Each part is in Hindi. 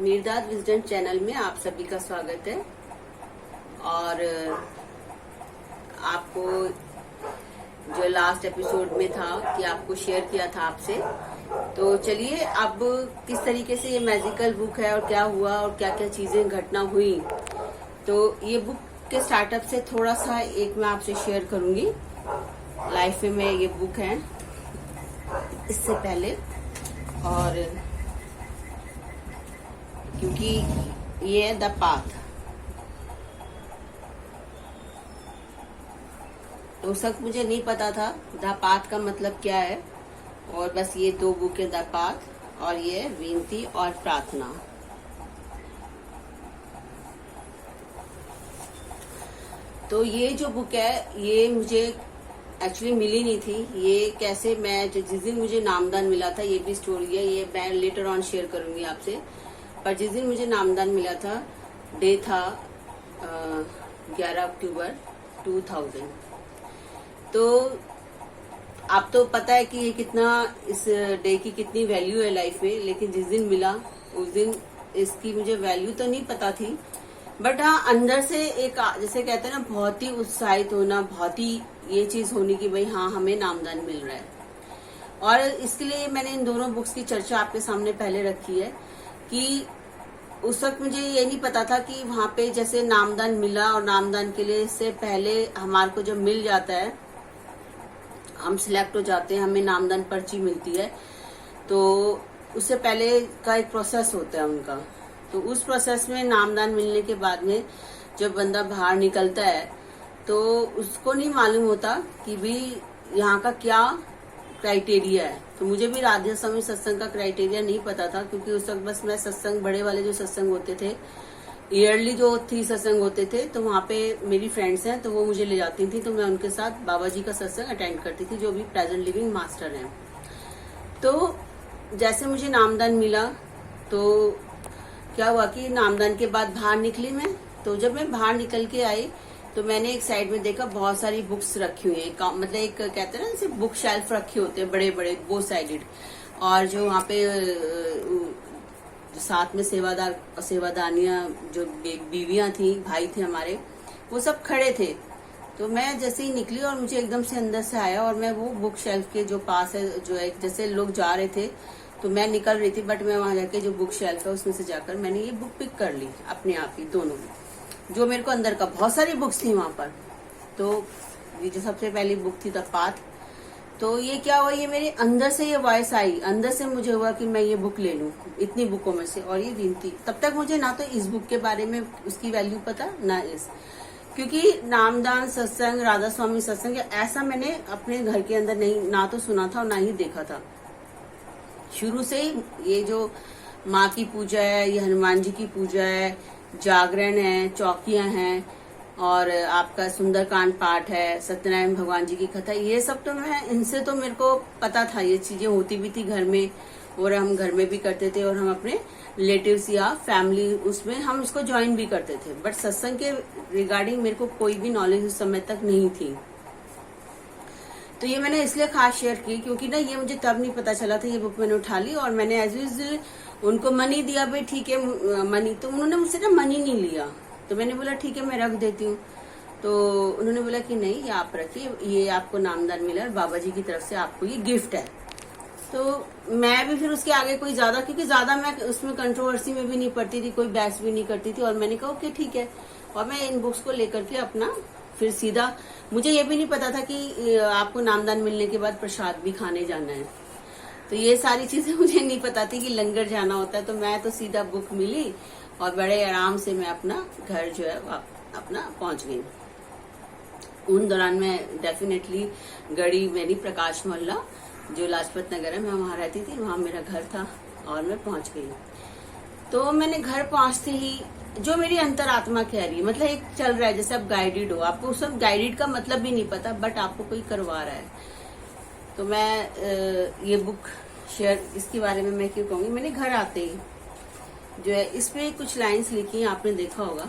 मीरदाद विजडम चैनल में आप सभी का स्वागत है। और आपको जो लास्ट एपिसोड में था कि आपको शेयर किया था आपसे, तो चलिए अब किस तरीके से ये मैजिकल बुक है और क्या हुआ और क्या क्या चीजें घटना हुई, तो ये बुक के स्टार्टअप से थोड़ा सा एक मैं आपसे शेयर करूंगी। लाइफ में ये बुक है इससे पहले, और क्योंकि ये है द पाथ, तो उस वक्त मुझे नहीं पता था द पाथ का मतलब क्या है। और बस ये दो बुक है, द पाथ और ये विनती और प्रार्थना। तो ये जो बुक है ये मुझे एक्चुअली मिली नहीं थी। ये कैसे, मैं जिस दिन मुझे नामदान मिला था, ये भी स्टोरी है, ये मैं लेटर ऑन शेयर करूंगी आपसे। पर जिस दिन मुझे नामदान मिला था, डे था 11 अक्टूबर 2000। तो आप तो पता है कि ये कितना, इस डे की कितनी वैल्यू है लाइफ में, लेकिन जिस दिन मिला उस दिन इसकी मुझे वैल्यू तो नहीं पता थी। बट हाँ, अंदर से एक, जैसे कहते हैं ना, बहुत ही उत्साहित होना, बहुत ही ये चीज होनी कि भाई हाँ, हमें नामदान मिल रहा है। और इसके लिए मैंने इन दोनों बुक्स की चर्चा आपके सामने पहले रखी है कि उस वक्त मुझे ये नहीं पता था कि वहां पे जैसे नामदान मिला, और नामदान के लिए से पहले हमारे को जब मिल जाता है, हम सिलेक्ट हो जाते हैं, हमें नामदान पर्ची मिलती है, तो उससे पहले का एक प्रोसेस होता है उनका। तो उस प्रोसेस में नामदान मिलने के बाद में जब बंदा बाहर निकलता है तो उसको नहीं मालूम होता कि भी यहाँ का क्या क्राइटेरिया है। तो मुझे भी राधा स्वामी सत्संग का क्राइटेरिया नहीं पता था, क्योंकि उस वक्त बस मैं सत्संग, बड़े वाले जो सत्संग होते थे, ईयरली जो 3 सत्संग होते थे, तो वहां पे मेरी फ्रेंड्स हैं तो वो मुझे ले जाती थी, तो मैं उनके साथ बाबा जी का सत्संग अटेंड करती थी, जो भी प्रेजेंट लिविंग मास्टर हैं। तो जैसे मुझे नामदान मिला तो क्या हुआ कि नामदान के बाद बाहर निकली मैं। तो जब मैं बाहर निकल के आई तो मैंने एक साइड में देखा बहुत सारी बुक्स रखी हुई है, मतलब एक कहते हैं ना, जैसे बुक शेल्फ रखे होते हैं बड़े बड़े, बोथ साइडेड। और जो वहाँ पे जो साथ में सेवादानियां, जो बीवियां थी, भाई थे हमारे, वो सब खड़े थे। तो मैं जैसे ही निकली और मुझे एकदम से अंदर से आया, और मैं वो बुक शेल्फ के जो पास है, जो एक जैसे लोग जा रहे थे, तो मैं निकल रही थी, बट मैं वहां जाके जो बुक शेल्फ है उसमें से जाकर मैंने ये बुक पिक कर ली अपने आप ही, दोनों, जो मेरे को अंदर का, बहुत सारी बुक्स थी वहां पर। तो ये जो सबसे पहली बुक थी द पाथ, तो ये क्या हुआ, ये मेरे अंदर से ये वॉइस आई, अंदर से मुझे हुआ कि मैं ये बुक ले लूं इतनी बुकों में से। और ये विनती, तब तक मुझे ना तो इस बुक के बारे में उसकी वैल्यू पता, ना इस, क्योंकि नामदान सत्संग, राधा स्वामी सत्संग, ऐसा मैंने अपने घर के अंदर नहीं, ना तो सुना था और ना ही देखा था। शुरू से ही ये जो माँ की पूजा है, ये हनुमान जी की पूजा है, जागरण है, चौकियां हैं, और आपका सुंदरकांड पाठ है, सत्यनारायण भगवान जी की कथा, ये सब तो मैं, इनसे तो मेरे को पता था, ये चीजें होती भी थी घर में, और हम घर में भी करते थे, और हम अपने रिलेटिव्स या फैमिली उसमें हम इसको ज्वाइन भी करते थे। बट सत्संग के रिगार्डिंग मेरे को कोई भी नॉलेज उस समय तक नहीं थी। तो ये मैंने इसलिए खास शेयर की क्योंकि ना, ये मुझे तब नहीं पता चला था। ये बुक मैंने उठा ली और मैंने एज यूजुअल उनको मनी दिया, भाई ठीक है मनी। तो उन्होंने मुझसे ना मनी नहीं लिया, तो मैंने बोला ठीक है मैं रख देती हूँ। तो उन्होंने बोला कि नहीं, ये आप रखिए, ये आपको नामदान मिला और बाबा जी की तरफ से आपको ये गिफ्ट है। तो मैं भी फिर उसके आगे कोई ज्यादा, क्योंकि ज्यादा मैं उसमें कंट्रोवर्सी में भी नहीं पड़ती थी, कोई बहस भी नहीं करती थी, और मैंने कहा ओके ठीक है। और मैं इन बुक्स को लेकर के अपना फिर सीधा, मुझे ये भी नहीं पता था कि आपको नामदान मिलने के बाद प्रसाद भी खाने जाना है, तो ये सारी चीजें मुझे नहीं पता थी कि लंगर जाना होता है। तो मैं तो सीधा बुक मिली और बड़े आराम से मैं अपना घर जो है अपना पहुंच गई। उन दौरान मैं डेफिनेटली गढ़ी मेरी प्रकाश मोहल्ला, जो लाजपत नगर है, मैं वहां रहती थी, वहां मेरा घर था, और मैं पहुंच गई। तो मैंने घर पहुंचते ही जो मेरी अंतरात्मा कह रही है, मतलब एक चल रहा है जैसे आप गाइडेड हो, आपको उस वक्त गाइडेड का मतलब भी नहीं पता, बट आपको कोई करवा रहा है। तो मैं ये बुक शेयर, इसके बारे में मैं क्यों कहूंगी, मैंने घर आते ही जो है इस पे कुछ लाइंस लिखी हैं, आपने देखा होगा।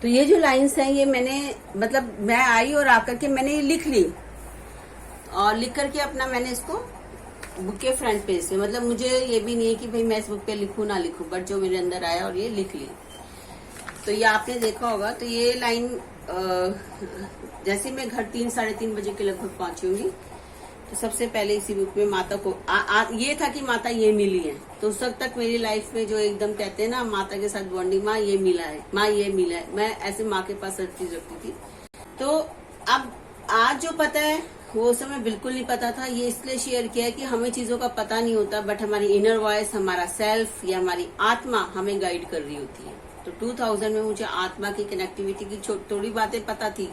तो ये जो लाइंस हैं ये मैंने मतलब मैं आई और आकर के मैंने ये लिख ली, और लिख करके अपना मैंने इसको बुक के फ्रंट पेज पे, मतलब मुझे ये भी नहीं है कि भाई मैं इस बुक पे लिखूं ना लिखूं, बट जो मेरे अंदर आया और ये लिख ली। तो ये आपने देखा होगा। तो ये लाइन जैसे मैं घर 3-3:30 बजे के लगभग पहुंची होंगी, तो सबसे पहले इसी बुक में माता को ये था कि माता ये मिली है। तो उस वक्त तक मेरी लाइफ में जो एकदम कहते हैं ना माता के साथ बॉन्डिंग, माँ ये मिला है, माँ ये मिला है, मैं ऐसे माँ के पास हर चीज रखती थी। तो अब आज जो पता है वो समय बिल्कुल नहीं पता था। ये इसलिए शेयर किया है कि हमें चीजों का पता नहीं होता, बट हमारी इनर वॉइस, हमारा सेल्फ या हमारी आत्मा हमें गाइड कर रही होती है। तो 2000 में मुझे आत्मा की कनेक्टिविटी की थोड़ी बातें पता थी,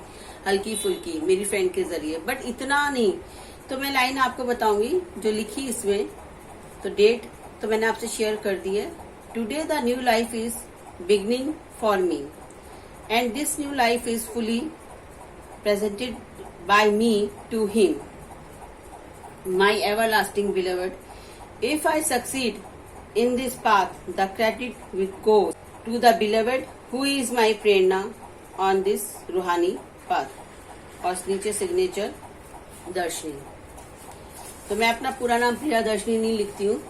हल्की फुल्की मेरी फ्रेंड के जरिए, बट इतना नहीं। तो मैं लाइन आपको बताऊंगी जो लिखी इसमें। तो डेट तो मैंने आपसे शेयर कर दी है। Today the new life is beginning for me and this new life is fully presented by me to him, my everlasting beloved. If I succeed in this path, the credit will go to the beloved who is my prerna on this रूहानी path. और नीचे सिग्नेचर दर्शनी। तो मैं अपना पूरा नाम प्रिया दर्शनी नहीं लिखती हूँ,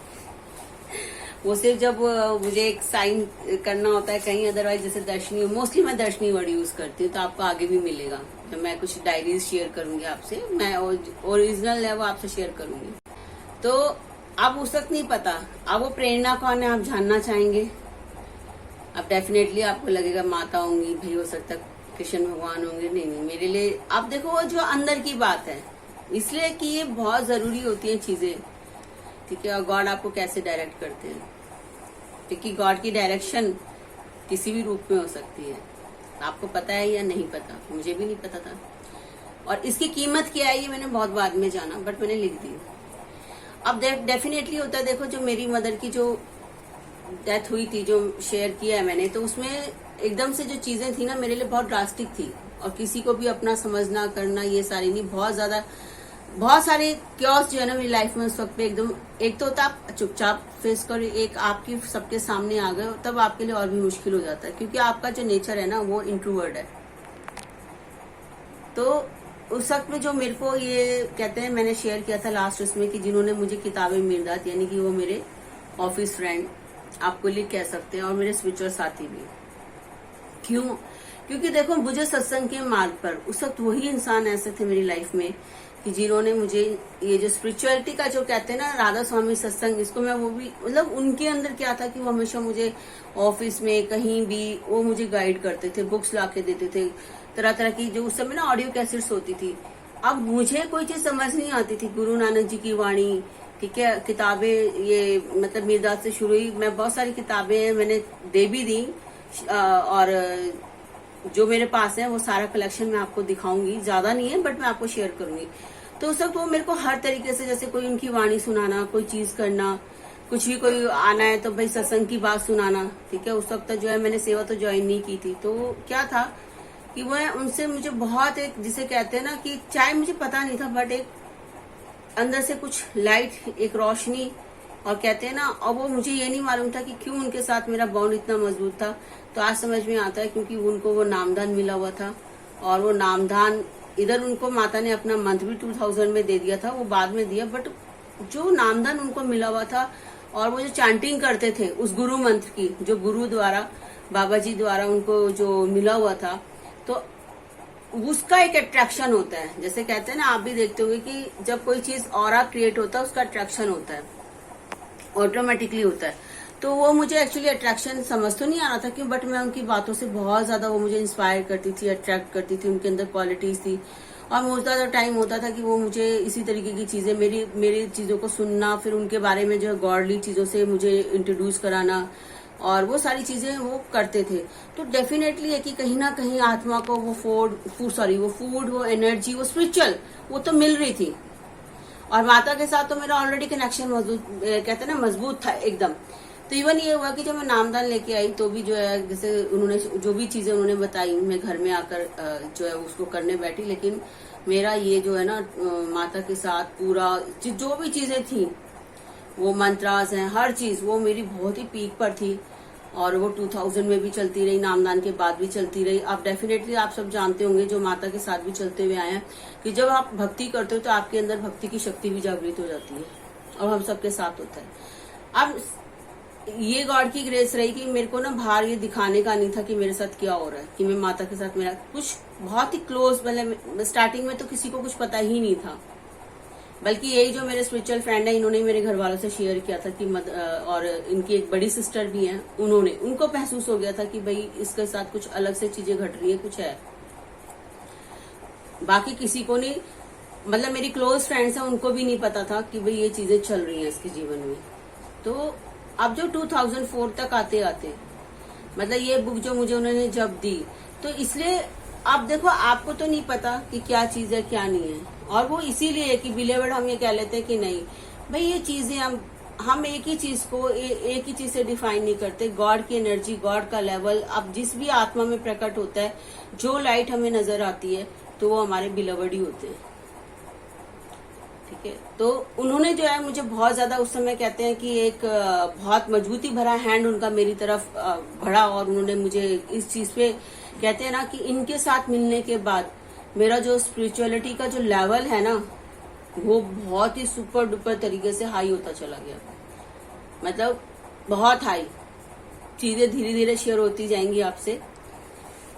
वो सिर्फ जब मुझे एक साइन करना होता है कहीं, अदरवाइज जैसे दर्शनी, मोस्टली मैं दर्शनी वर्ड यूज करती हूँ। तो आपको आगे भी मिलेगा, तो मैं कुछ डायरीज शेयर करूंगी आपसे, मैं ओरिजिनल है वो आपसे शेयर करूंगी। तो अब उस वक्त नहीं पता, अब वो प्रेरणा कौन है आप जानना चाहेंगे। अब डेफिनेटली आपको लगेगा माता होंगी, भाई हो सकता है कृष्ण भगवान होंगे। नहीं, मेरे लिए आप देखो वो जो अंदर की बात है, इसलिए कि ये बहुत जरूरी होती है चीजें, ठीक है। और गॉड आपको कैसे डायरेक्ट करते हैं, क्योंकि गॉड की डायरेक्शन किसी भी रूप में हो सकती है। आपको पता है या नहीं पता, मुझे भी नहीं पता था। और इसकी कीमत क्या है ये मैंने बहुत बाद में जाना, बट मैंने लिख दी। अब डेफिनेटली होता है, देखो जो मेरी मदर की जो डेथ हुई थी, जो शेयर किया है मैंने, तो उसमें एकदम से जो चीजें थी ना मेरे लिए बहुत ड्रास्टिक थी। और किसी को भी अपना समझना करना ये सारी नहीं, बहुत सारे क्योस जो है ना मेरी लाइफ में उस वक्त पे एकदम, एक तो होता आप चुपचाप फेस करो, एक आपकी सबके सामने आ गए तब आपके लिए और भी मुश्किल हो जाता है, क्योंकि आपका जो नेचर है ना वो इंट्रोवर्ट है। तो उस वक्त में जो मेरे को ये कहते हैं, मैंने शेयर किया था लास्ट उसमें कि जिन्होंने मुझे किताबें मिर्दात, यानी कि वो मेरे ऑफिस फ्रेंड आप कोलीग कह सकते हैं, और मेरे स्पिरिचुअल साथी भी। क्यों? क्योंकि देखो मुझे सत्संग के मार्ग पर उस वक्त वही इंसान ऐसे थे मेरी लाइफ में कि जिन्होंने मुझे ये जो स्पिरिचुअलिटी का जो कहते हैं ना राधा स्वामी सत्संग, इसको मैं वो भी मतलब उनके अंदर क्या था कि वो हमेशा मुझे ऑफिस में कहीं भी वो मुझे गाइड करते थे, बुक्स ला के देते थे, तरह तरह की जो उस समय ना ऑडियो कैसेट्स होती थी। अब मुझे कोई चीज समझ नहीं आती थी, गुरु नानक जी की वाणी, ठीक है, किताबें ये मतलब मिर्दात से शुरू हुई। मैं बहुत सारी किताबें मैंने दे भी दी, और जो मेरे पास है वो सारा कलेक्शन मैं आपको दिखाऊंगी, ज्यादा नहीं है बट मैं आपको शेयर करूंगी। तो उस वक्त वो मेरे को हर तरीके से, जैसे कोई उनकी वाणी सुनाना, कोई चीज करना, कुछ भी कोई आना है तो भाई सत्संग की बात सुनाना, ठीक है। उस वक्त जो है मैंने सेवा तो ज्वाइन नहीं की थी, तो क्या था कि वो उनसे मुझे बहुत एक, जिसे कहते हैं ना कि चाहे मुझे पता नहीं था बट एक अंदर से कुछ लाइट, एक रोशनी, और कहते हैं ना, और वो मुझे ये नहीं मालूम था कि क्यों उनके साथ मेरा बॉन्ड इतना मजबूत था। तो आज समझ में आता है, क्योंकि उनको वो नामदान मिला हुआ था, और वो नामदान इधर उनको माता ने अपना मंथ भी 2000 में दे दिया था, वो बाद में दिया, बट जो नामदान उनको मिला हुआ था और वो जो चैंटिंग करते थे उस गुरु मंत्र की, जो गुरु द्वारा, बाबा जी द्वारा उनको जो मिला हुआ था, तो उसका एक अट्रैक्शन होता है। जैसे कहते हैं ना, आप भी देखते होंगे कि जब कोई चीज ऑरा क्रिएट होता है उसका अट्रैक्शन होता है, ऑटोमेटिकली होता है। तो वो मुझे एक्चुअली अट्रैक्शन समझ तो नहीं आ रहा था क्यों, बट मैं उनकी बातों से बहुत ज्यादा वो मुझे इंस्पायर करती थी, अट्रैक्ट करती थी, उनके अंदर क्वालिटीज थी। और मोस्ट ज्यादा टाइम होता था कि वो मुझे इसी तरीके की चीजें, मेरी चीजों को सुनना, फिर उनके बारे में जो है गॉडली चीजों से मुझे इंट्रोड्यूस कराना, और वो सारी चीजें वो करते थे। तो डेफिनेटली है कि कहीं ना कहीं आत्मा को वो फूड, वो एनर्जी, वो स्पिरिचुअल, वो तो मिल रही थी। और माता के साथ तो मेरा ऑलरेडी कनेक्शन कहते हैं ना मजबूत था एकदम। तो इवन ये हुआ कि जब मैं नामदान लेके आई तो भी जो है, जैसे उन्होंने जो भी चीजें उन्होंने बताई, मैं घर में आकर जो है उसको करने बैठी, लेकिन मेरा ये जो है ना माता के साथ पूरा जो भी चीजें थी, वो मंत्रास हैं, हर चीज वो मेरी बहुत ही पीक पर थी। और वो 2000 में भी चलती रही, नामदान के बाद भी चलती रही। अब डेफिनेटली आप सब जानते होंगे जो माता के साथ भी चलते हुए आए हैं कि जब आप भक्ति करते हो तो आपके अंदर भक्ति की शक्ति भी जागृत हो जाती है, और हम सबके साथ होता है। अब ये गॉड की ग्रेस रही कि मेरे को ना बाहर ये दिखाने का नहीं था कि मेरे साथ क्या हो रहा है, कि मैं माता के साथ मेरा कुछ बहुत ही क्लोज, मतलब स्टार्टिंग में तो किसी को कुछ पता ही नहीं था, बल्कि यही जो मेरे स्पिरिचुअल फ्रेंड है इन्होंने मेरे घर वालों से शेयर किया था कि और इनकी एक बड़ी सिस्टर भी है, उनको महसूस हो गया था कि भाई इसके साथ कुछ अलग से चीजें घट रही है, कुछ है। बाकी किसी को नहीं, मतलब मेरी क्लोज फ्रेंड्स है उनको भी नहीं पता था कि भाई ये चीजें चल रही हैं इसके जीवन में। तो अब जो 2004 तक आते आते, मतलब ये बुक जो मुझे उन्होंने जब दी, तो इसलिए अब देखो आपको तो नहीं पता कि क्या चीज है क्या नहीं है, और वो इसीलिए है कि बिलीवर्ड हम ये कह लेते हैं कि नहीं भाई ये चीजें हम एक ही चीज को एक ही चीज से डिफाइन नहीं करते। गॉड की एनर्जी, गॉड का लेवल अब जिस भी आत्मा में प्रकट होता है, जो लाइट हमें नजर आती है तो वो हमारे बिलीवर्ड ही होते हैं, ठीक है। तो उन्होंने जो है मुझे बहुत ज्यादा उस समय कहते हैं कि एक बहुत मजबूती भरा हैंड उनका मेरी तरफ बढ़ा, और उन्होंने मुझे इस चीज पे कहते हैं ना कि इनके साथ मिलने के बाद मेरा जो स्पिरिचुअलिटी का जो लेवल है ना वो बहुत ही सुपर डुपर तरीके से हाई होता चला गया, मतलब बहुत हाई। चीजें धीरे धीरे शेयर होती जाएंगी आपसे।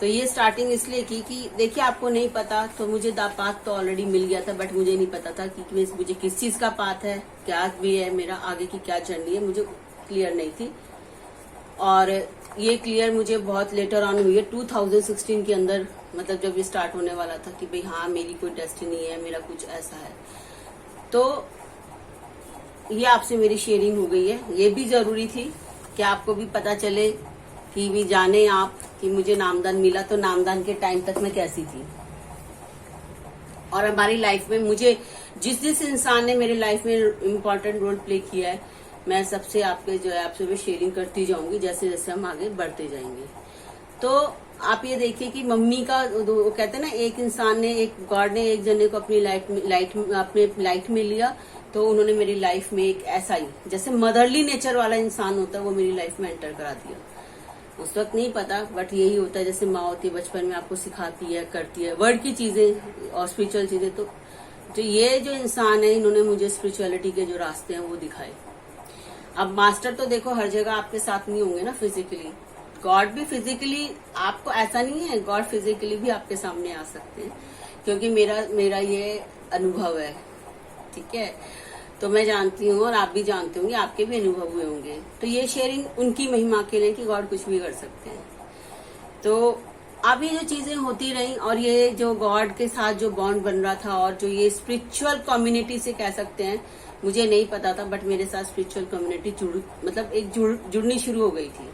तो ये स्टार्टिंग इसलिए की कि देखिए आपको नहीं पता, तो मुझे पाथ तो ऑलरेडी मिल गया था, बट मुझे नहीं पता था कि मुझे किस चीज का पाथ है, क्या भी है मेरा आगे की क्या जर्नी है, मुझे क्लियर नहीं थी। और ये क्लियर मुझे बहुत लेटर ऑन हुई है 2016 के अंदर, मतलब जब ये स्टार्ट होने वाला था कि भाई हाँ मेरी कोई डेस्टिनी है, मेरा कुछ ऐसा है। तो ये आपसे मेरी शेयरिंग हो गई है, ये भी जरूरी थी कि आपको भी पता चले कि भी जाने आप कि मुझे नामदान मिला तो नामदान के टाइम तक मैं कैसी थी। और हमारी लाइफ में मुझे जिस इंसान ने मेरी लाइफ में इम्पोर्टेंट रोल प्ले किया है, मैं सबसे आपके जो है आपसे भी शेयरिंग करती जाऊंगी जैसे जैसे हम आगे बढ़ते जाएंगे। तो आप ये देखिए कि मम्मी का वो कहते हैं ना, एक इंसान ने, एक गॉड ने एक जने को अपनी अपने लाइफ में लिया, तो उन्होंने मेरी लाइफ में एक ऐसा ही जैसे मदरली नेचर वाला इंसान होता है वो मेरी लाइफ में एंटर करा दिया। उस वक्त नहीं पता, बट यही होता है जैसे माँ होती है बचपन में आपको सिखाती है, करती है वर्ड की चीजें और स्पिरिचुअल चीजें। तो ये जो इंसान है इन्होंने मुझे स्पिरिचुअलिटी के जो रास्ते हैं वो दिखाए। अब मास्टर तो देखो हर जगह आपके साथ नहीं होंगे ना फिजिकली, गॉड भी फिजिकली, आपको ऐसा नहीं है, गॉड फिजिकली भी आपके सामने आ सकते हैं, क्योंकि मेरा ये अनुभव है, ठीक है। तो मैं जानती हूँ और आप भी जानते होंगे, आपके भी अनुभव हुए होंगे। तो ये शेयरिंग उनकी महिमा के लिए कि गॉड कुछ भी कर सकते हैं। तो अब ये जो चीजें होती रही, और ये जो गॉड के साथ जो बॉन्ड बन रहा था, और जो ये स्पिरिचुअल कम्युनिटी से कह सकते हैं, मुझे नहीं पता था, बट मेरे साथ स्पिरिचुअल कम्युनिटी जुड़नी शुरू हो गई थी।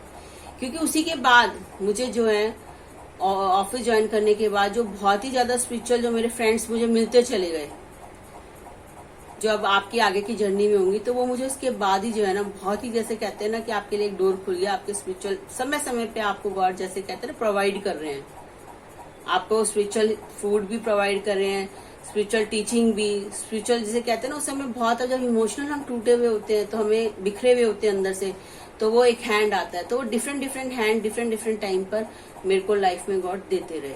क्योंकि उसी के बाद मुझे जो है ऑफिस ज्वाइन करने के बाद जो बहुत ही ज्यादा स्पिरिचुअल जो मेरे फ्रेंड्स मुझे मिलते चले गए, जो अब आपकी आगे की जर्नी में होंगी, तो वो मुझे उसके बाद ही जो है ना बहुत ही, जैसे कहते हैं ना कि आपके लिए एक डोर खुल गया, आपके स्पिरिचुअल समय समय पे आपको गॉड जैसे कहते हैं ना प्रोवाइड कर रहे हैं, आपको स्पिरिचुअल फूड भी प्रोवाइड कर रहे हैं, स्पिरिचुअल टीचिंग भी, स्पिरिचुअल जिसे कहते हैं ना, उस समय बहुत जब इमोशनल हम टूटे हुए होते हैं, तो हमें बिखरे हुए होते हैं अंदर से, तो वो एक हैंड आता है, तो वो डिफरेंट हैंड डिफरेंट टाइम पर मेरे को लाइफ में गॉड देते रहे।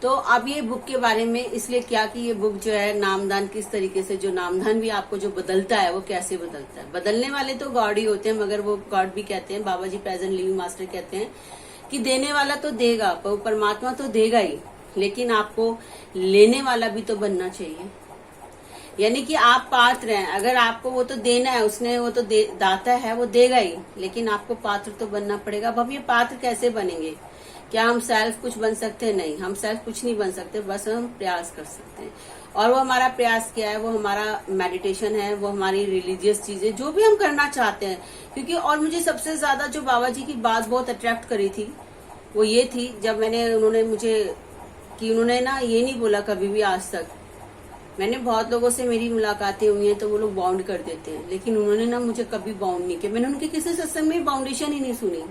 तो अब ये बुक के बारे में इसलिए क्या कि ये बुक जो है नामदान किस तरीके से, जो नामदान भी आपको जो बदलता है वो कैसे बदलता है। बदलने वाले तो गॉड ही होते हैं, मगर वो गॉड भी कहते हैं, बाबा जी प्रेजेंट लिविंग मास्टर कहते हैं कि देने वाला तो देगा, परमात्मा तो देगा ही, लेकिन आपको लेने वाला भी तो बनना चाहिए। यानी कि आप पात्र हैं, अगर आपको वो तो देना है, उसने वो तो दाता है, वो देगा ही, लेकिन आपको पात्र तो बनना पड़ेगा। अब हम ये पात्र कैसे बनेंगे? क्या हम सेल्फ कुछ बन सकते हैं? नहीं, हम सेल्फ कुछ नहीं बन सकते, बस हम प्रयास कर सकते हैं। और वो हमारा प्रयास क्या है? वो हमारा मेडिटेशन है, वो हमारी रिलीजियस चीजें जो भी हम करना चाहते हैं। क्योंकि और मुझे सबसे ज्यादा जो बाबा जी की बात बहुत अट्रैक्ट करी थी वो ये थी, जब उन्होंने मुझे कि उन्होंने ना ये नहीं बोला कभी भी आज तक, मैंने बहुत लोगों से मेरी मुलाकातें हुई हैं तो वो लोग बाउंड कर देते हैं, लेकिन उन्होंने ना मुझे कभी बाउंड नहीं किया। मैंने उनके किसी सत्संग में बाउंडेशन ही नहीं सुनी।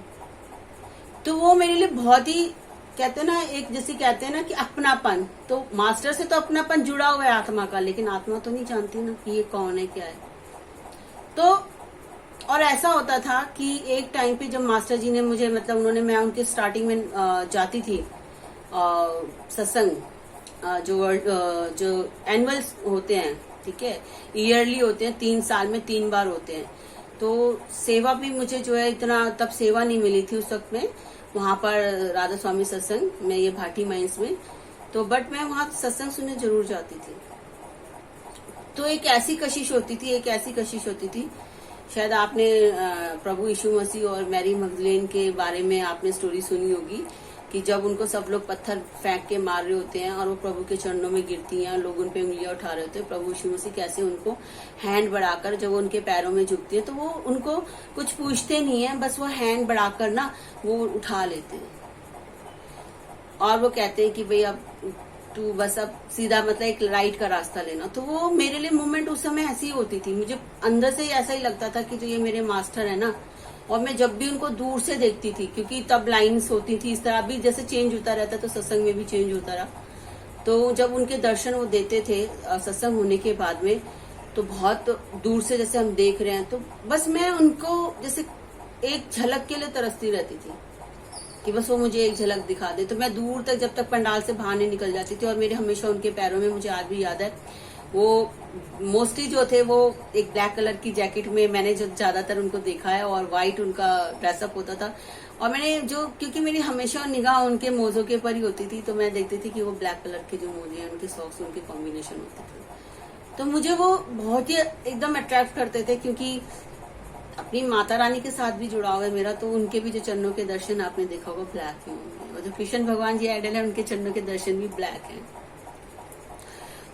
तो वो मेरे लिए बहुत ही कहते हैं ना, एक जैसे कहते हैं ना कि अपनापन, तो मास्टर से तो अपनापन जुड़ा हुआ है आत्मा का, लेकिन आत्मा तो नहीं जानती ना कि ये कौन है क्या है। तो और ऐसा होता था कि एक टाइम पे जब मास्टर जी ने मुझे मतलब उन्होंने, मैं उनके स्टार्टिंग में जाती थी सत्संग, जो एनुअल होते हैं, ठीक है, ईयरली होते हैं, 3 साल में 3 बार होते हैं। तो सेवा भी मुझे जो है इतना तब सेवा नहीं मिली थी उस वक्त में वहां पर राधा स्वामी सत्संग में, ये भाटी माइंस में। तो बट मैं वहां सत्संग सुनने जरूर जाती थी। तो एक ऐसी कशिश होती थी, शायद आपने प्रभु यीशु मसीह और मैरी मगदलेन के बारे में आपने स्टोरी सुनी होगी कि जब उनको सब लोग पत्थर फेंक के मार रहे होते हैं और वो प्रभु के चरणों में गिरती हैं, लोग उन पे उंगलियां उठा रहे होते हैं, प्रभु यीशु मसीह कैसे उनको हैंड बढ़ाकर जब वो उनके पैरों में झुकती है तो वो उनको कुछ पूछते नहीं है, बस वो हैंड बढ़ाकर ना वो उठा लेते हैं और वो कहते हैं कि भाई अब तू बस अब सीधा मतलब एक राइट का रास्ता लेना। तो वो मेरे लिए मूवमेंट उस समय ऐसी ही होती थी, मुझे अंदर से ही ऐसा ही लगता था कि जो ये मेरे मास्टर है ना, और मैं जब भी उनको दूर से देखती थी, क्योंकि तब लाइन्स होती थी, इस तरह भी जैसे चेंज होता रहता तो सत्संग में भी चेंज होता रहा। तो जब उनके दर्शन वो देते थे सत्संग होने के बाद में, तो बहुत दूर से जैसे हम देख रहे हैं, तो बस मैं उनको जैसे एक झलक के लिए तरसती रहती थी कि बस वो मुझे एक झलक दिखा दे। तो मैं दूर तक जब तक पंडाल से बाहर नहीं निकल जाती थी, और मेरे हमेशा उनके पैरों में, मुझे आज भी याद है, वो मोस्टली जो थे वो एक ब्लैक कलर की जैकेट में मैंने जो ज्यादातर उनको देखा है, और व्हाइट उनका ड्रेसअप होता था। और मैंने जो, क्योंकि मेरी हमेशा निगाह उनके मोजों के ऊपर ही होती थी, तो मैं देखती थी कि वो ब्लैक कलर के जो मोजे हैं, उनके सॉक्स, उनके कॉम्बिनेशन होते थे, तो मुझे वो बहुत ही एकदम अट्रैक्ट करते थे। क्योंकि अपनी माता रानी के साथ भी जुड़ा हुआ है मेरा, तो उनके भी जो चरणों के दर्शन आपने देखा होगा ब्लैक ही होंगे, और जो कृष्ण भगवान जी आइडल है उनके चरणों के दर्शन भी ब्लैक हैं।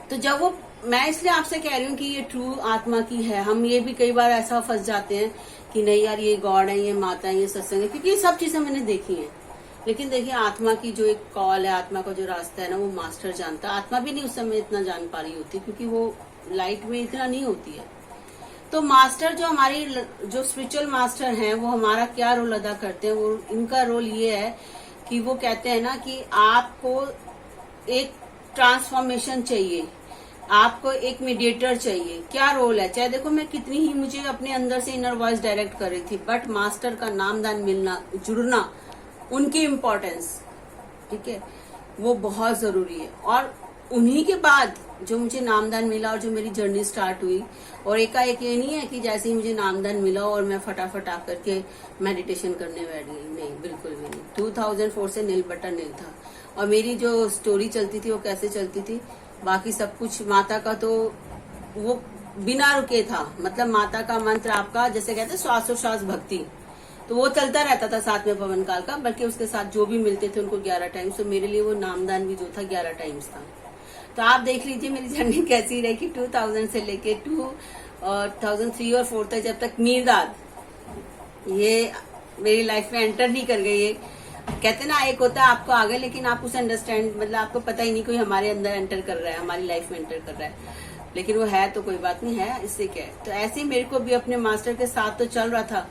तो जब वो, मैं इसलिए आपसे कह रही हूँ कि ये ट्रू आत्मा की है। हम ये भी कई बार ऐसा फंस जाते हैं कि नहीं यार ये गॉड है, ये माता है, ये सत्संग है, क्योंकि ये सब चीजें मैंने देखी हैं। लेकिन देखिए आत्मा की जो एक कॉल है, आत्मा का जो रास्ता है ना, वो मास्टर जानता है। आत्मा भी नहीं उस समय इतना जान पा रही होती, क्योंकि वो लाइट में इतना नहीं होती है। तो मास्टर जो हमारी, जो स्पिरिचुअल मास्टर हैं, वो हमारा क्या रोल अदा करते हैं, वो इनका रोल ये है कि वो कहते हैं ना कि आपको एक ट्रांसफॉर्मेशन चाहिए, आपको एक मीडिएटर चाहिए। क्या रोल है, चाहे देखो मैं कितनी ही मुझे अपने अंदर से इनर वॉइस डायरेक्ट कर रही थी, बट मास्टर का नामदान मिलना, जुड़ना, उनकी इम्पोर्टेंस, ठीक है, वो बहुत जरूरी है। और उन्हीं के बाद जो मुझे नामदान मिला और जो मेरी जर्नी स्टार्ट हुई, और एकाएक ये नहीं है कि जैसे ही मुझे नामदान मिला और मैं फटाफट आकर के मेडिटेशन करने बैठ गई, नहीं, बिल्कुल भी नहीं। 2004 से नील बटा नील था, और मेरी जो स्टोरी चलती थी वो कैसे चलती थी, बाकी सब कुछ माता का तो वो बिना रुके था। मतलब माता का मंत्र आपका, जैसे कहते हैं श्वासोश्वास भक्ति, तो वो चलता रहता था साथ में पवन काल का, बल्कि उसके साथ जो भी मिलते थे उनको 11 टाइम्स। तो मेरे लिए वो नामदान भी जो था 11 टाइम्स था। तो आप देख लीजिए मेरी जर्नी कैसी रही कि 2000 से लेके 2003 और 4 तक, जब तक मीरदाद ये मेरी लाइफ में एंटर नहीं कर गई है। कहते ना एक होता है आपको आगे, लेकिन आप उसे अंडरस्टैंड, मतलब आपको पता ही नहीं कोई हमारे अंदर एंटर कर रहा है, हमारी लाइफ में एंटर कर रहा है, लेकिन वो है तो कोई बात नहीं है, इससे क्या है। तो ऐसे ही मेरे को भी अपने मास्टर के साथ तो चल रहा था,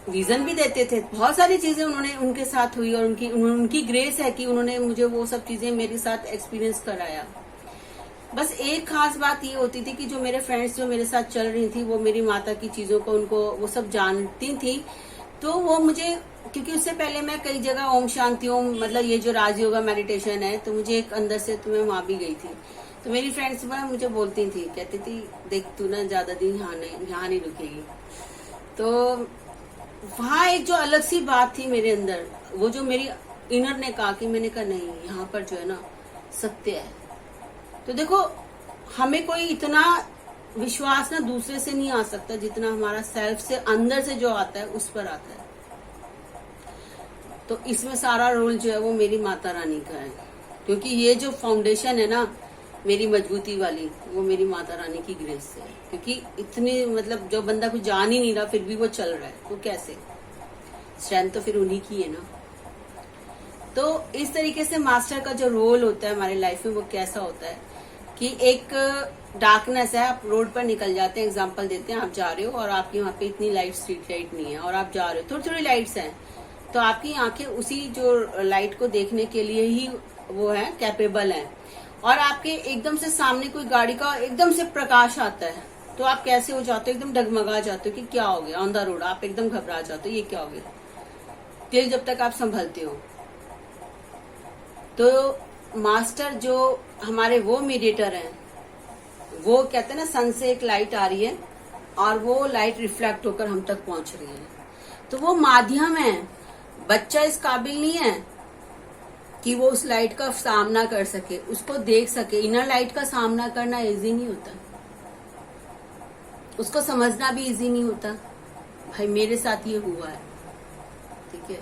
विजन भी देते थे, बहुत सारी चीजें उन्होंने उनके साथ हुई, और उनकी ग्रेस है कि उन्होंने मुझे वो सब चीजें मेरे साथ एक्सपीरियंस कराया। बस एक खास बात ये होती थी कि जो मेरे फ्रेंड्स जो मेरे साथ चल रही थी, वो मेरी माता की चीजों को, उनको वो सब जानती थी, तो वो मुझे, क्योंकि उससे पहले मैं कई जगह ओम शांति ओम, मतलब ये जो राजयोगा मेडिटेशन है, तो मुझे एक अंदर से, तो मैं वहां भी गई थी। तो मेरी फ्रेंड्स मुझे बोलती थी, कहती थी देख तू ना ज्यादा दिन यहाँ नहीं रुकेगी। तो वहां एक जो अलग सी बात थी मेरे अंदर, वो जो मेरी इनर ने कहा कि, मैंने कहा नहीं, यहाँ पर जो है ना सत्य है। तो देखो हमें कोई इतना विश्वास ना दूसरे से नहीं आ सकता जितना हमारा सेल्फ से, अंदर से जो आता है उस पर आता है। तो इसमें सारा रोल जो है वो मेरी माता रानी का है, क्योंकि ये जो फाउंडेशन है ना मेरी मजबूती वाली, वो मेरी माता रानी की ग्रेस से है। क्योंकि इतनी, मतलब जो बंदा कुछ जान ही नहीं रहा फिर भी वो चल रहा है, तो कैसे, स्ट्रेंथ तो फिर उन्हीं की है ना। तो इस तरीके से मास्टर का जो रोल होता है हमारे लाइफ में, वो कैसा होता है कि एक डार्कनेस है, आप रोड पर निकल जाते हैं, एग्जांपल देते हैं, आप जा रहे हो और आपकी वहां पे इतनी लाइट, स्ट्रीट लाइट नहीं है, और आप जा रहे हो, थोड़ी थोड़ी लाइट्स हैं, तो आपकी आंखें उसी जो लाइट को देखने के लिए ही वो है कैपेबल है। और आपके एकदम से सामने कोई गाड़ी का एकदम से प्रकाश आता है, तो आप कैसे हो जाते हो, एकदम डगमगा जाते हो कि क्या हो गया, ऑन द रोड आप एकदम घबरा जाते हो, ये क्या हो गया। फिर जब तक आप संभलते हो, तो मास्टर जो हमारे वो मीडिएटर हैं, वो कहते हैं ना सन से एक लाइट आ रही है और वो लाइट रिफ्लेक्ट होकर हम तक पहुंच रही है, तो वो माध्यम है। बच्चा इस काबिल नहीं है कि वो उस लाइट का सामना कर सके, उसको देख सके। इनर लाइट का सामना करना इजी नहीं होता, उसको समझना भी इजी नहीं होता। भाई मेरे साथ ये हुआ है, ठीक है।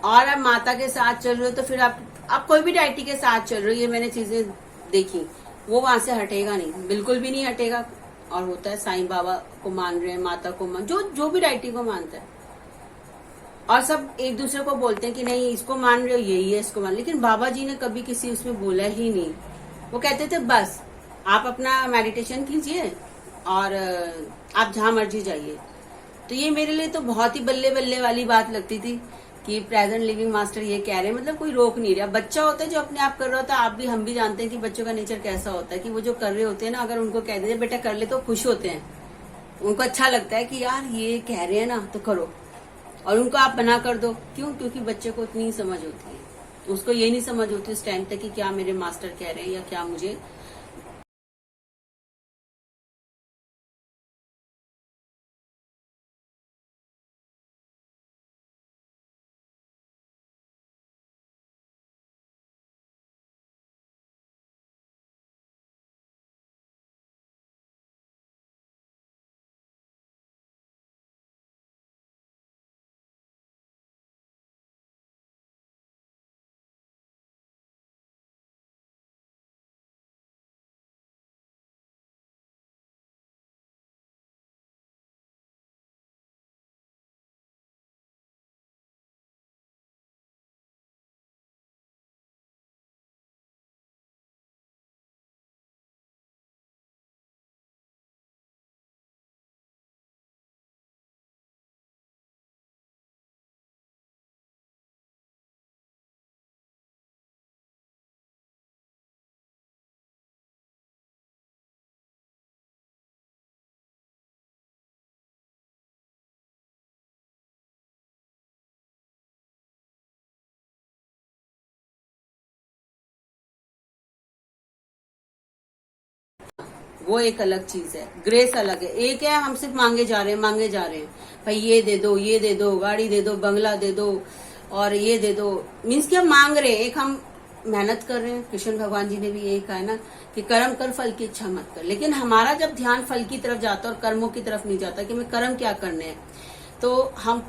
और आप माता के साथ चल रहे हो तो फिर आप कोई भी डायटी के साथ चल रहे हो, ये मैंने चीजें देखी, वो वहां से हटेगा नहीं, बिल्कुल भी नहीं हटेगा। और होता है साईं बाबा को मान रहे हैं, माता को मान, जो भी डायटी को मानता है, और सब एक दूसरे को बोलते हैं कि नहीं इसको मान रहे हो, यही है इसको मान। लेकिन बाबा जी ने कभी किसी उसमें बोला ही नहीं। वो कहते थे बस आप अपना मेडिटेशन कीजिए और आप जहां मर्जी जाइए। तो ये मेरे लिए तो बहुत ही बल्ले बल्ले वाली बात लगती थी कि प्रेजेंट लिविंग मास्टर ये कह रहे हैं, मतलब कोई रोक नहीं रहा। बच्चा होता है जो अपने आप कर रहा होता है, आप भी हम भी जानते हैं कि बच्चों का नेचर कैसा होता है कि वो जो कर रहे होते हैं ना, अगर उनको कह दीजिए बेटा कर ले तो खुश होते हैं, उनको अच्छा लगता है कि यार ये कह रहे हैं ना तो करो। और उनको आप मना कर दो, क्यों? क्योंकि बच्चे को इतनी समझ होती है, उसको ये नहीं समझ होती उस टाइम तक कि क्या मेरे मास्टर कह रहे हैं या क्या मुझे। वो एक अलग चीज है, ग्रेस अलग है। एक है हम सिर्फ मांगे जा रहे हैं, मांगे जा रहे हैं, भाई ये दे दो, ये दे दो, गाड़ी दे दो, बंगला दे दो, और ये दे दो। मीन्स कि हम मांग रहे हैं, एक हम मेहनत कर रहे हैं। कृष्ण भगवान जी ने भी यही कहा है ना कि कर्म कर फल की इच्छा मत कर। लेकिन हमारा जब ध्यान फल की तरफ जाता है और कर्मों की तरफ नहीं जाता कि मैं कर्म क्या करने हैं, तो हम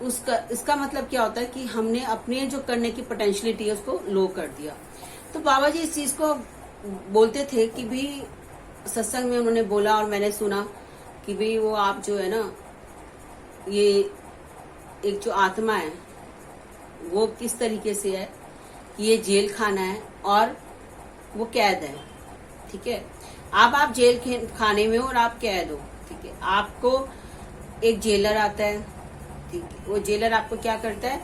इसका मतलब क्या होता है कि हमने अपने जो करने की पोटेंशियलिटी है उसको लो कर दिया। तो बाबा जी इस चीज को बोलते थे कि भी सत्संग में उन्होंने बोला और मैंने सुना कि भाई वो आप जो है ना, ये एक जो आत्मा है वो किस तरीके से है कि ये जेल खाना है और वो कैद है, ठीक है। आप जेल खाने में हो और आप कैद हो, ठीक है। आपको एक जेलर आता है, ठीक है। वो जेलर आपको क्या करता है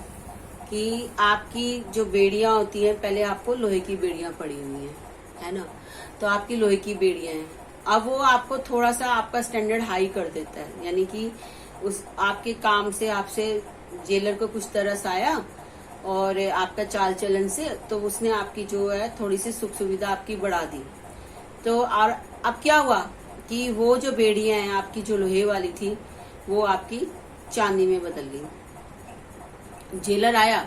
कि आपकी जो बेड़ियां होती हैं, पहले आपको लोहे की बेड़ियां पड़ी हुई हैं, है ना, तो आपकी लोहे की बेड़ियां हैं। अब वो आपको थोड़ा सा आपका स्टैंडर्ड हाई कर देता है, यानी कि उस आपके काम से आपसे जेलर को कुछ तरस आया और आपका चाल चलन से, तो उसने आपकी जो है थोड़ी सी सुख सुविधा आपकी बढ़ा दी। तो और अब क्या हुआ कि वो जो बेड़ियां हैं आपकी जो लोहे वाली थी वो आपकी चांदी में बदल गई। जेलर आया,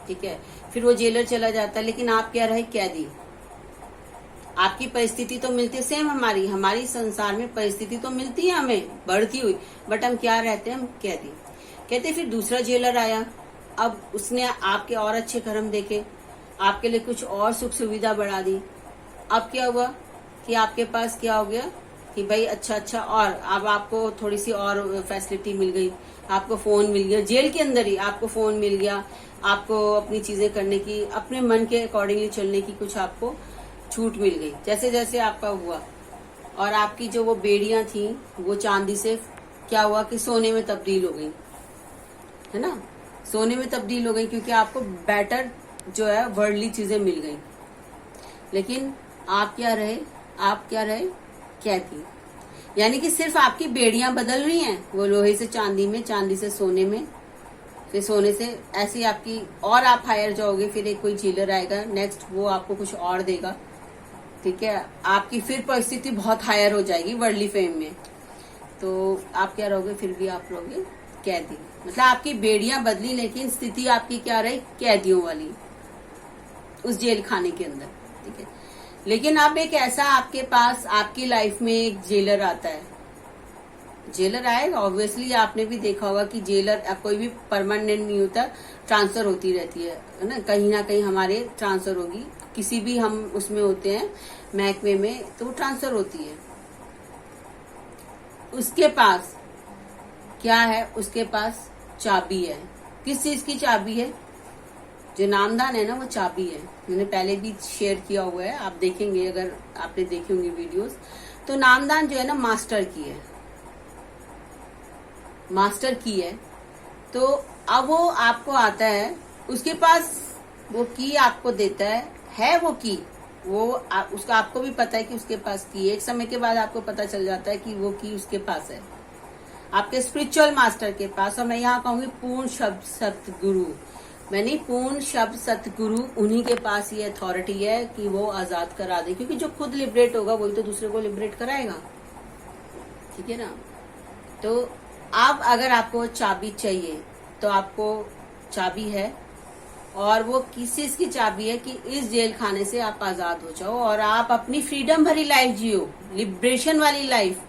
ठीक है, फिर वो जेलर चला जाता है, लेकिन आप क्या रहे? कैदी। आपकी परिस्थिति तो मिलती है सेम, हमारी संसार में परिस्थिति तो मिलती है हमें बढ़ती हुई, बट हम क्या रहते हैं? हम कैदी। कहते फिर दूसरा जेलर आया, अब उसने आपके और अच्छे कर्म देखे, आपके लिए कुछ और सुख सुविधा बढ़ा दी। अब क्या हुआ कि आपके पास क्या हो गया कि भाई अच्छा और अब आपको थोड़ी सी और फैसिलिटी मिल गई, आपको फोन मिल गया, जेल के अंदर ही आपको फोन मिल गया, आपको अपनी चीजें करने की, अपने मन के अकॉर्डिंगली चलने की कुछ आपको छूट मिल गई, जैसे जैसे आपका हुआ। और आपकी जो वो बेड़ियां थी वो चांदी से क्या हुआ कि सोने में तब्दील हो गई, है ना, सोने में तब्दील हो गई, क्योंकि आपको बेटर जो है वर्ल्डली चीजें मिल गई। लेकिन आप क्या रहे? कैदी। यानी कि सिर्फ आपकी बेड़ियां बदल रही हैं, वो लोहे से चांदी में, चांदी से सोने में, फिर सोने से ऐसी आपकी, और आप हायर जाओगे, फिर एक कोई जेलर आएगा नेक्स्ट, वो आपको कुछ और देगा, ठीक है। आपकी फिर परिस्थिति बहुत हायर हो जाएगी वर्ल्डली फेम में, तो आप क्या रहोगे, फिर भी आप रहोगे कैदी। मतलब आपकी बेड़ियां बदली लेकिन स्थिति आपकी क्या रही, कैदियों वाली उस जेल खाने के अंदर, ठीक है। लेकिन अब एक ऐसा आपके पास, आपकी लाइफ में एक जेलर आता है, जेलर आएगा, ऑब्वियसली आपने भी देखा होगा कि जेलर कोई भी परमानेंट नहीं होता, ट्रांसफर होती रहती है ना, कहीं ना कहीं हमारे ट्रांसफर होगी, किसी भी हम उसमें होते हैं महकमे में, तो वो ट्रांसफर होती है। उसके पास क्या है, उसके पास चाबी है। किस चीज की चाबी है, जो नामदान है ना, वो चाबी है। मैंने पहले भी शेयर किया हुआ है, आप देखेंगे अगर आपने देखी होंगी वीडियोस, तो नामदान जो है ना मास्टर की है, मास्टर की है। तो अब वो आपको आता है, उसके पास वो की आपको देता है वो की, वो उसका आपको भी पता है कि उसके पास की है। एक समय के बाद आपको पता चल जाता है कि वो की उसके पास है, आपके स्पिरिचुअल मास्टर के पास। और मैं यहाँ कहूंगी पूर्ण शब्द सतगुरु, मैंने पूर्ण शब्द सतगुरु, उन्हीं के पास ये अथॉरिटी है कि वो आजाद करा दे, क्योंकि जो खुद लिबरेट होगा वही तो दूसरे को लिबरेट कराएगा, ठीक है ना। तो अब अगर आपको चाबी चाहिए तो आपको चाबी है, और वो किस चीज की चाबी है कि इस जेल खाने से आप आजाद हो जाओ और आप अपनी फ्रीडम भरी लाइफ जियो, लिबरेशन वाली लाइफ।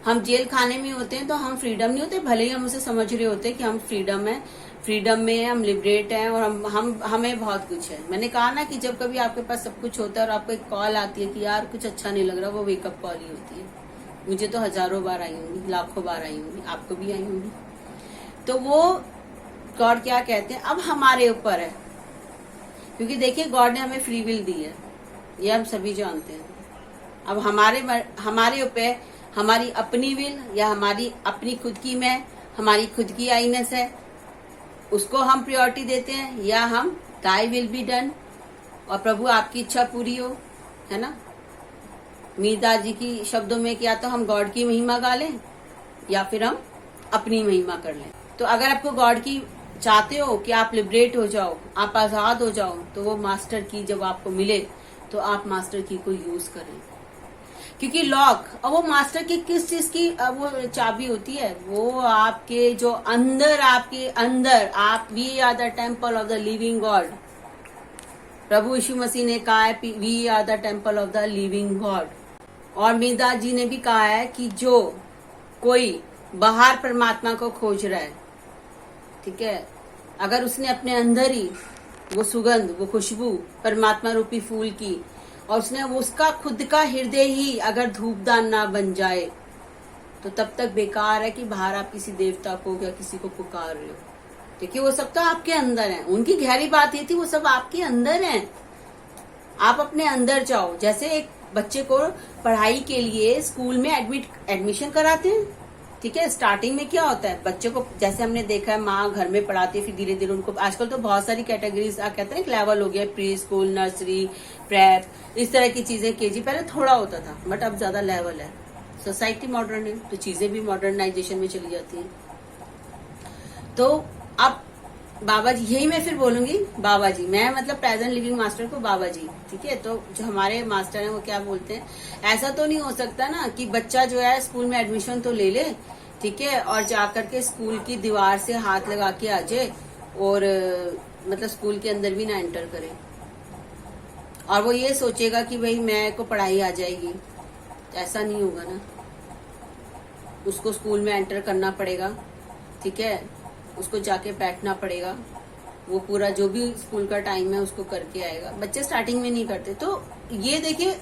हम जेल खाने में होते हैं तो हम फ्रीडम नहीं होते, भले ही हम उसे समझ रहे होते हैं कि हम फ्रीडम है, फ्रीडम में हम लिबरेट हैं, और हमें बहुत कुछ है। मैंने कहा ना कि जब कभी आपके पास सब कुछ होता है और आपको एक कॉल आती है कि यार कुछ अच्छा नहीं लग रहा, वो वेकअप कॉल ही होती है। मुझे तो हजारों बार आई होंगी, लाखों बार आई होंगी, आपको भी आई होंगी। तो वो गॉड क्या कहते हैं, अब हमारे ऊपर है, क्योंकि देखिए गॉड ने हमें फ्री विल दी है, ये हम सभी जानते हैं। अब हमारे ऊपर हमारी अपनी विल या हमारी अपनी खुद की मैं, हमारी खुद की आईनेस है, उसको हम प्रायोरिटी देते हैं, या हम दाई विल बी डन, और प्रभु आपकी इच्छा पूरी हो, है ना। मीरदास जी की शब्दों में क्या, तो हम गॉड की महिमा गा लें या फिर हम अपनी महिमा कर लें। तो अगर आपको गॉड की चाहते हो कि आप लिबरेट हो जाओ, आप आजाद हो जाओ, तो वो मास्टर की जब आपको मिले तो आप मास्टर की को यूज करें, क्योंकि लॉक, और वो मास्टर की किस चीज की वो चाबी होती है, वो आपके जो अंदर, आपके अंदर आप, we are the temple of the living God. प्रभु यीशु मसीह ने कहा है we are the temple of the living God. और मीरदास जी ने भी कहा है कि जो कोई बाहर परमात्मा को खोज रहा है, ठीक है, अगर उसने अपने अंदर ही वो सुगंध, वो खुशबू परमात्मा रूपी फूल की, और उसने उसका खुद का हृदय ही अगर धूपदान ना बन जाए, तो तब तक बेकार है कि बाहर आप किसी देवता को या किसी को पुकार रहे हो। देखिए वो सब तो आपके अंदर है, उनकी गहरी बात ये थी, वो सब आपके अंदर है। आप अपने अंदर जाओ। जैसे एक बच्चे को पढ़ाई के लिए स्कूल में एडमिशन कराते हैं, ठीक है। स्टार्टिंग में क्या होता है, बच्चे को जैसे हमने देखा है, माँ घर में पढ़ाती है, फिर धीरे धीरे उनको, आजकल तो बहुत सारी कैटेगरीज कहते हैं लेवल हो गया, प्री स्कूल, नर्सरी, प्रेप, इस तरह की चीजें, केजी पहले थोड़ा होता था, बट अब ज्यादा लेवल है। सोसाइटी मॉडर्न है तो चीजें भी मॉडर्नाइजेशन में चली जाती है। तो अब बाबा जी, यही मैं फिर बोलूंगी बाबा जी, मैं मतलब प्रेजेंट लिविंग मास्टर को बाबा जी, ठीक है। तो जो हमारे मास्टर हैं वो क्या बोलते हैं, ऐसा तो नहीं हो सकता ना कि बच्चा जो है स्कूल में एडमिशन तो ले ले, ठीक है, और जाकर के स्कूल की दीवार से हाथ लगा के आ जाए और मतलब स्कूल के अंदर भी ना एंटर करे, और वो ये सोचेगा कि भाई मैं को पढ़ाई आ जाएगी। ऐसा नहीं होगा ना, उसको स्कूल में एंटर करना पड़ेगा, ठीक है, उसको जाके बैठना पड़ेगा, वो पूरा जो भी स्कूल का टाइम है उसको करके आएगा। बच्चे स्टार्टिंग में नहीं करते। तो ये देखिए,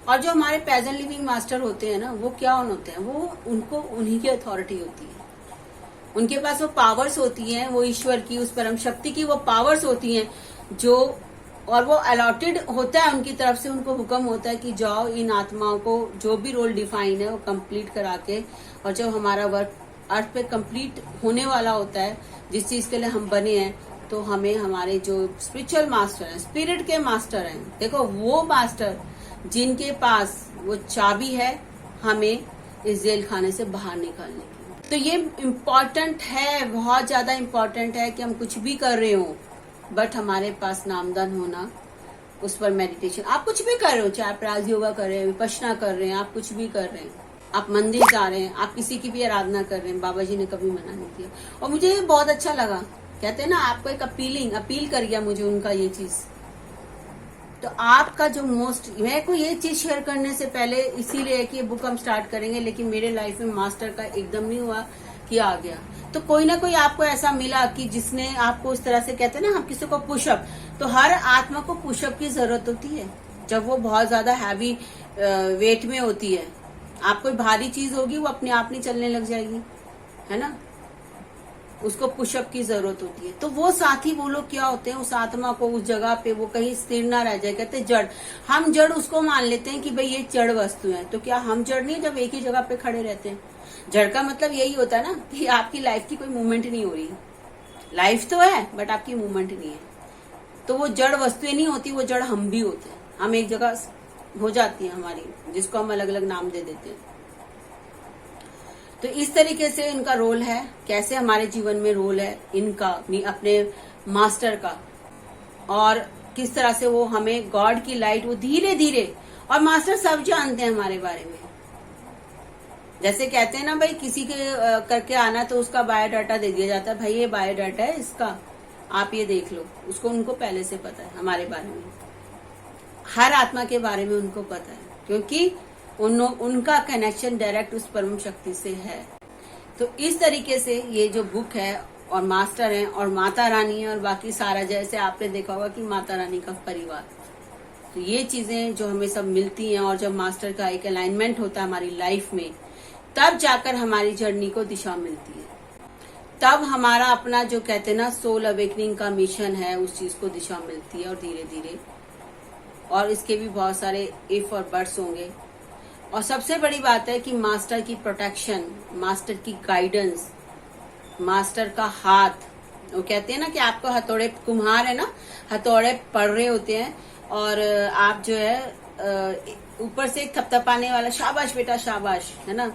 और जो हमारे प्रेजेंट लिविंग मास्टर होते हैं ना, वो क्या होते हैं, वो उनको उन्हीं की अथॉरिटी होती है, उनके पास वो पावर्स होती हैं, वो ईश्वर की, उस परम शक्ति की वो पावर्स होती हैं जो, और वो अलॉटेड होता है उनकी तरफ से, उनको हुक्म होता है कि जाओ इन आत्माओं को जो भी रोल डिफाइन है वो कंप्लीट करा के, और जब हमारा वर्क अर्थ पे कंप्लीट होने वाला होता है, जिस चीज के लिए हम बने हैं, तो हमें हमारे जो स्पिरिचुअल मास्टर हैं, स्पिरिट के मास्टर हैं, देखो वो मास्टर जिनके पास वो चाबी है हमें इस जेल खाने से बाहर निकालने की। तो ये इम्पोर्टेंट है, बहुत ज्यादा इम्पोर्टेंट है कि हम कुछ भी कर रहे हो बट हमारे पास नामदान होना, उस पर मेडिटेशन। आप कुछ भी कर रहे हो, चाहे आप राज योगा कर रहे हैं, विपश्यना कर रहे हैं, आप कुछ भी कर रहे हैं, आप मंदिर जा रहे हैं, आप किसी की भी आराधना कर रहे हैं, बाबा जी ने कभी मना नहीं किया। और मुझे ये बहुत अच्छा लगा, कहते हैं ना आपको एक अपील कर गया मुझे उनका ये चीज। तो आपका जो मेरे को ये चीज शेयर करने से पहले इसीलिए कि ये बुक हम स्टार्ट करेंगे, लेकिन मेरे लाइफ में मास्टर का एकदम नहीं हुआ कि आ गया। तो कोई ना कोई आपको ऐसा मिला कि जिसने आपको इस तरह से, कहते हैं ना हम किसी को पुशअप, तो हर आत्मा को पुशअप की जरूरत होती है जब वो बहुत ज्यादा हैवी वेट में होती है। आप कोई भारी चीज होगी वो अपने आप नहीं चलने लग जाएगी, है ना, उसको पुशअप की जरूरत होती है। तो वो साथी वो लोग क्या होते हैं, उस आत्मा को उस जगह पे वो कहीं स्थिर ना रह जाए, कहते हैं जड़। हम जड़ उसको मान लेते हैं कि भाई ये जड़ वस्तु है, तो क्या हम जड़ नहीं जब एक ही जगह पे खड़े रहते हैं। जड़ का मतलब यही होता है ना कि आपकी लाइफ की कोई मूवमेंट नहीं हो रही। लाइफ तो है बट आपकी मूवमेंट नहीं है, तो वो जड़ वस्तुएं नहीं होती, वो जड़ हम भी होते हैं। हम एक जगह हो जाती है हमारी, जिसको हम अलग अलग नाम दे देते हैं। तो इस तरीके से इनका रोल है, कैसे हमारे जीवन में रोल है इनका, अपने मास्टर का, और किस तरह से वो हमें गॉड की लाइट, वो धीरे धीरे, और मास्टर सब जानते हैं हमारे बारे में। जैसे कहते हैं ना भाई किसी के करके आना तो उसका बायोडाटा दे दिया जाता है, भाई ये बायोडाटा है इसका, आप ये देख लो। उसको उनको पहले से पता है हमारे बारे में, हर आत्मा के बारे में उनको पता है, क्योंकि उनका कनेक्शन डायरेक्ट उस परम शक्ति से है। तो इस तरीके से ये जो बुक है, और मास्टर है, और माता रानी है, और बाकी सारा, जैसे आपने देखा होगा कि माता रानी का परिवार। तो ये चीजें जो हमें सब मिलती हैं, और जब मास्टर का एक अलाइनमेंट होता है हमारी लाइफ में, तब जाकर हमारी जर्नी को दिशा मिलती है। तब हमारा अपना जो कहते हैं ना सोल अवेकनिंग का मिशन है, उस चीज को दिशा मिलती है, और धीरे धीरे, और इसके भी बहुत सारे इफ और बट्स होंगे। और सबसे बड़ी बात है कि मास्टर की प्रोटेक्शन, मास्टर की गाइडेंस, मास्टर का हाथ। वो कहते हैं ना कि आपको हथौड़े, कुम्हार है ना, हथौड़े पड़ रहे होते हैं, और आप जो है ऊपर से थपथपाने वाला, शाबाश बेटा शाबाश, है ना,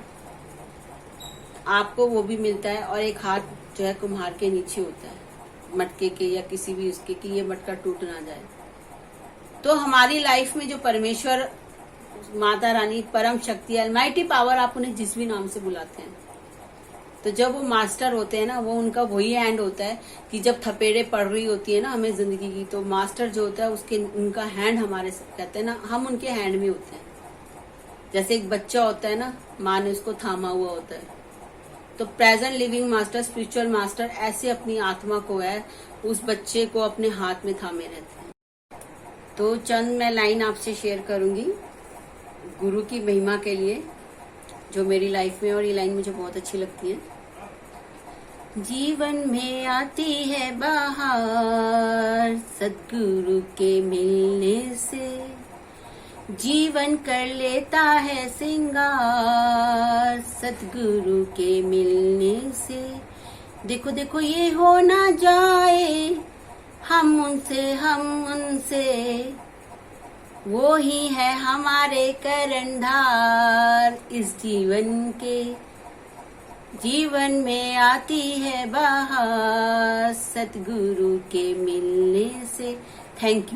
आपको वो भी मिलता है। और एक हाथ जो है कुम्हार के नीचे होता है, मटके के या किसी भी उसके, कि ये मटका टूट ना जाए। तो हमारी लाइफ में जो परमेश्वर, माता रानी, परम शक्ति, अलमाइटी पावर, आप उन्हें जिस भी नाम से बुलाते हैं, तो जब वो मास्टर होते हैं ना, वो उनका वही हैंड होता है कि जब थपेड़े पड़ रही होती है ना हमें जिंदगी की, तो मास्टर जो होता है उसके, उनका हैंड हमारे, कहते हैं ना हम उनके हैंड में होते हैं। जैसे एक बच्चा होता है ना, माँ ने उसको थामा हुआ होता है, तो present living master, spiritual master ऐसे अपनी आत्मा को है, उस बच्चे को अपने हाथ में थामे रहते हैं। तो चंद मैं लाइन आपसे शेयर करूंगी गुरु की महिमा के लिए, जो मेरी लाइफ में, और ये लाइन मुझे बहुत अच्छी लगती है। जीवन में आती है बाहर सद्गुरु के मिलने से, जीवन कर लेता है सिंगार सद्गुरु के मिलने से। देखो देखो ये हो ना जाए हम उनसे, वो ही है हमारे करनधार इस जीवन के। जीवन में आती है बाहर सतगुरु के मिलने से। Thank you.